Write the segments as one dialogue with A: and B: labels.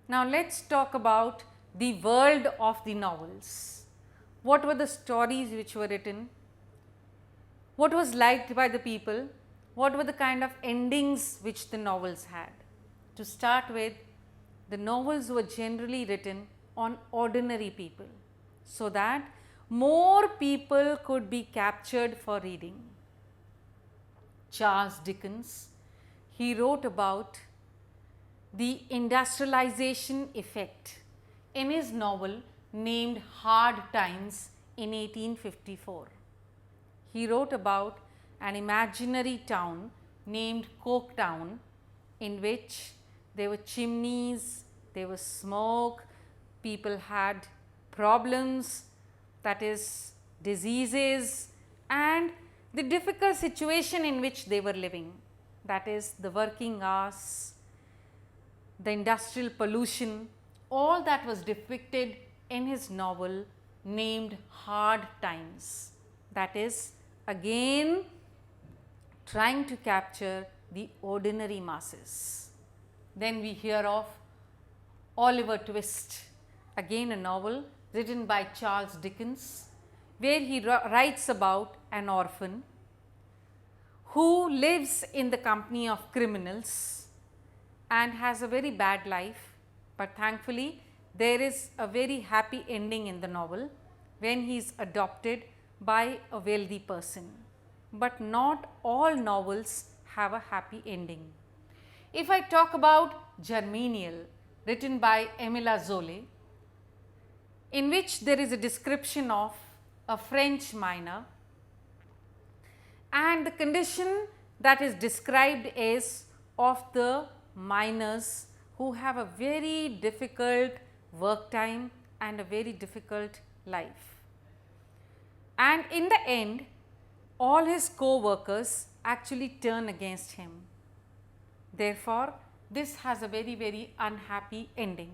A: Now let us talk about the world of the novels. What were the stories which were written? What was liked by the people? What were the kind of endings which the novels had? To start with, the novels were generally written on ordinary people so that more people could be captured for reading. Charles Dickens, he wrote about the industrialization effect in his novel named Hard Times in 1854. He wrote about an imaginary town named Coketown, in which there were chimneys, there was smoke, people had problems, that is diseases, and the difficult situation in which they were living, that is the working hours, the industrial pollution, all that was depicted in his novel named Hard Times. That is again trying to capture the ordinary masses. Then we hear of Oliver Twist, again a novel written by Charles Dickens, where he writes about an orphan who lives in the company of criminals and has a very bad life, but thankfully there is a very happy ending in the novel when he is adopted by a wealthy person. But not all novels have a happy ending. If I talk about Germinal, written by Emile Zola, in which there is a description of a French miner, and the condition that is described is of the miners who have a very difficult work time and a very difficult life. And in the end, all his co-workers actually turn against him. Therefore, this has a very unhappy ending.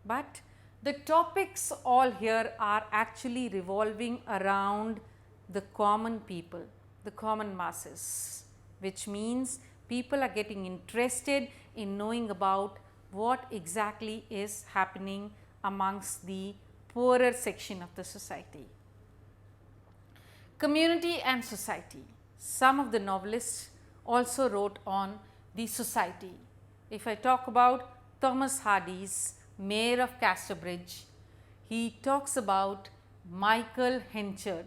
A: But the topics all here are actually revolving around the common people, the common masses, which means people are getting interested in knowing about what exactly is happening amongst the poorer section of the society. Community and society. Some of the novelists also wrote on the society. If I talk about Thomas Hardy's Mayor of Casterbridge, he talks about Michael Henchard,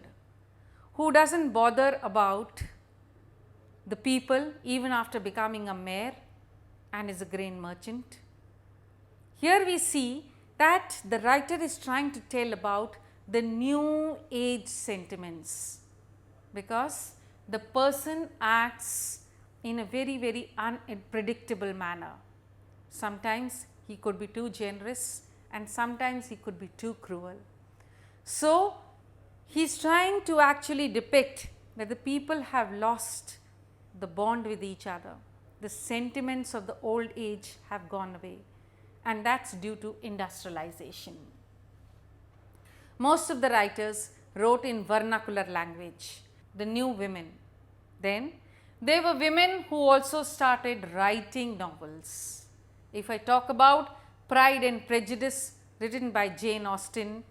A: who doesn't bother about the people even after becoming a mayor and is a grain merchant. Here we see that the writer is trying to tell about the new age sentiments, because the person acts in a very unpredictable manner. Sometimes he could be too generous and sometimes he could be too cruel. So, he is trying to actually depict that the people have lost the bond with each other. The sentiments of the old age have gone away, and that is due to industrialization. Most of the writers wrote in vernacular language, the new women. Then there were women who also started writing novels. If I talk about Pride and Prejudice, written by Jane Austen,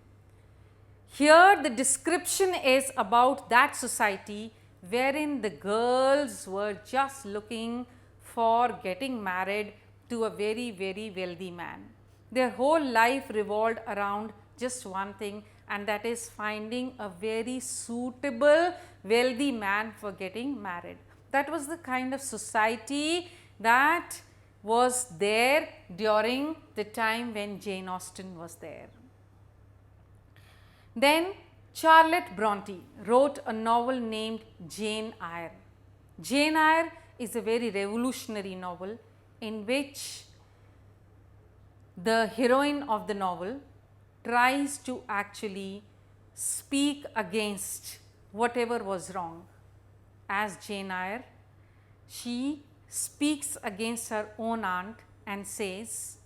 A: here the description is about that society wherein the girls were just looking for getting married to a very wealthy man. Their whole life revolved around just one thing, and that is finding a very suitable wealthy man for getting married. That was the kind of society that was there during the time when Jane Austen was there. Then Charlotte Bronte wrote a novel named Jane Eyre. Jane Eyre is a very revolutionary novel in which the heroine of the novel tries to actually speak against whatever was wrong. As Jane Eyre, she speaks against her own aunt and says,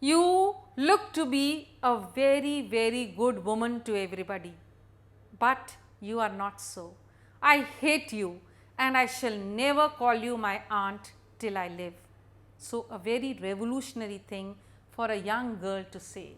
A: "You look to be a very good woman to everybody, but you are not so. I hate you and I shall never call you my aunt till I live." So, a very revolutionary thing for a young girl to say.